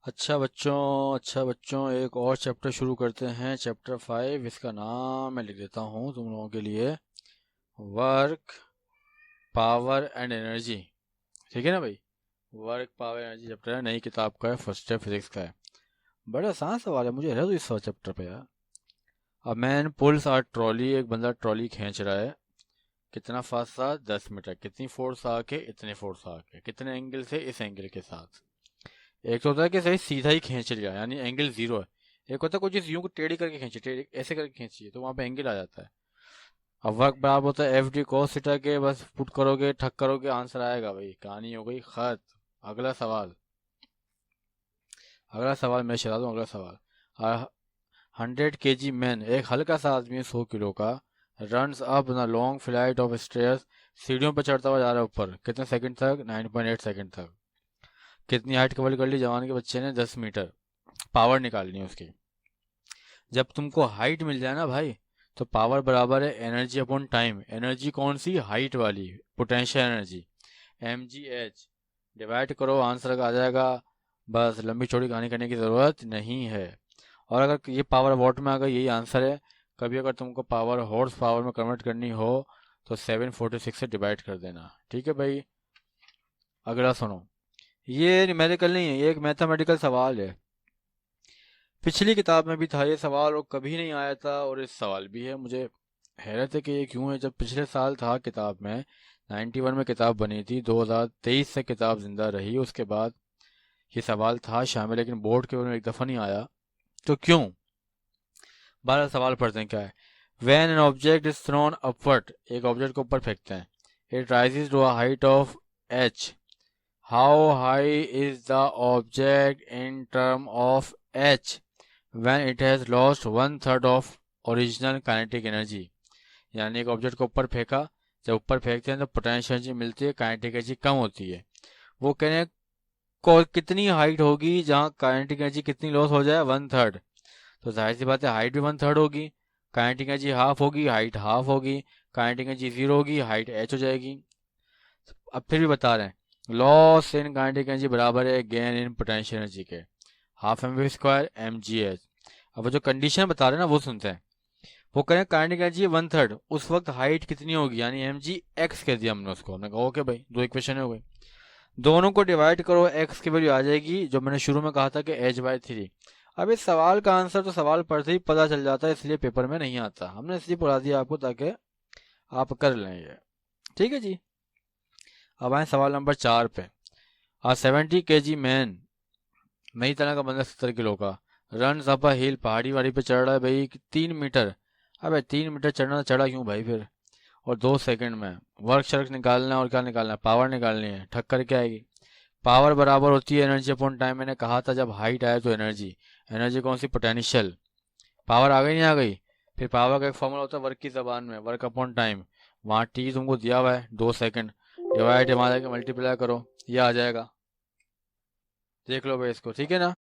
अच्छा बच्चों एक और चैप्टर शुरू करते हैं। चैप्टर 5, इसका नाम मैं लिख देता हूँ तुम लोगों के लिए, वर्क पावर एंड एनर्जी। ठीक है ना भाई। वर्क पावर एनर्जी चैप्टर है, नई किताब का है, फर्स्ट ईयर फिजिक्स का है। बड़ा आसान सवाल है, मुझे है तो इस चैप्टर पे यार। अब मैन पुल्स आर ट्रॉली, एक बंदा ट्रॉली खींच रहा है। कितना फासला? 10 मीटर। कितनी फोर्स आके? इतने फोर्स आके। कितने एंगल से? इस एंगल के साथ। एक तो होता है कि सही सीधा ही खींच लिया यानी एंगल जीरो है। एक होता है कोई चीज यूं को टेढ़ी करके खींची, टेढ़ी ऐसे करके खींची तो वहां पे एंगल आ जाता है। अब वर्क बराबर होता है एफ डी कॉस थीटा के, बस पुट करोगे ठक करोगे आंसर आएगा भाई, कहानी हो गई खत। अगला सवाल। अगला सवाल मैं चला दूं, अगला सवाल। 100 kg मैन, एक हल्का सा आदमी 100 किलो का, रन्स अप न लॉन्ग फ्लाइट ऑफ स्टेयर्स, सीढ़ियों पर चढ़ता हुआ जा रहा है ऊपर। कितने सेकंड तक? 9.8 सेकंड तक। कितनी हाइट कवर कर ली जवान के बच्चे ने? 10 मीटर। पावर निकालनी है उसकी। जब तुमको हाइट मिल जाए ना भाई, तो पावर बराबर है एनर्जी अपॉन टाइम। एनर्जी कौन सी? हाइट वाली, पोटेंशियल एनर्जी, mgh। डिवाइड करो, आंसर आ जाएगा। बस लंबी चौड़ी कहानी करने की ज़रूरत नहीं है। और अगर ये पावर वॉट में आ गई, यही आंसर है। कभी अगर तुमको पावर हॉर्स पावर में कन्वर्ट करनी हो तो 746 से डिवाइड कर देना। ठीक है भाई। अगला सुनो। ये न्यूमेरिकल नहीं है, ये एक मैथमेटिकल सवाल है। पिछली किताब में भी था ये सवाल और कभी नहीं आया था, और इस सवाल भी है। मुझे हैरत है कि ये क्यों है, जब पिछले साल था किताब में, 91 में किताब बनी थी, 2023 से किताब जिंदा रही, उसके बाद ये सवाल था शामिल, लेकिन बोर्ड के में एक दफ़ा नहीं आया। तो क्यों? 12 सवाल पढ़ते हैं क्या है। When an object is thrown upward, एक ऑब्जेक्ट को ऊपर फेंकते हैं, it rises to a height of h. How high is the object in term of h when it has lost 1/3 of original kinetic energy? यानी एक object को ऊपर फेंका, जब ऊपर फेंकते हैं तो पोटेंशियल एनर्जी मिलती है, काइनेटिक एनर्जी कम होती है। वो कह रहे हैं कितनी हाइट होगी जहाँ काइनेटिक एनर्जी कितनी लॉस हो जाए? 1/3। तो जाहिर सी बात है हाइट भी 1/3 होगी, काइनेटिक एनर्जी हाफ होगी, हाइट हाफ होगी, काइनेटिक एनर्जी जीरो होगी, हाइट एच हो जाएगी। अब फिर भी बता रहे हैं लॉस इन काइनेटिक एनर्जी बराबर है गेन इन पोटेंशियल एनर्जी के, half M V square M G H. अब वो जो कंडीशन बता रहे हैं ना वो सुनते हैं। वो करें काइनेटिक एनर्जी 1/3, उस वक्त हाइट कितनी होगी, यानी एम जी एक्स कह दिया हमने उसको। हमने कहा ओके भाई, दो इक्वेशन हो गई। दोनों को डिवाइड करो, एक्स की वैल्यू आ जाएगी जो मैंने शुरू में कहा था कि h/3। अब इस सवाल का आंसर तो सवाल पढ़ते ही पता चल जाता है, इसलिए पेपर में नहीं आता। हमने इसलिए पढ़ा दिया आपको ताकि आप कर लें ये। ठीक है जी। अब आए सवाल नंबर 4 पे। 70 kg मैन, नई तरह का बंदा 70 किलो का, रन अप अ हिल, पहाड़ी वाड़ी पे चढ़ रहा है भाई 3 मीटर। अबे 3 मीटर चढ़ना, चढ़ा क्यों भाई फिर? और 2 सेकंड में। वर्क शर्क निकालना है, और क्या निकालना है? पावर निकालनी है। ठक्कर क्या आएगी? पावर बराबर होती है एनर्जी अपॉन टाइम। मैंने कहा था जब हाइट आए तो एनर्जी, एनर्जी कौन सी? पोटेंशियल। पावर आ गई नहीं आ गई? फिर पावर का एक फॉर्मूला होता है वर्क की जबान में, वर्क अपॉन टाइम। वहाँ टी तुमको दिया हुआ है 2 सेकंड, डिवाइड वहाँ जाके मल्टीप्लाई करो, ये आ जाएगा। देख लो भाई इसको, ठीक है ना।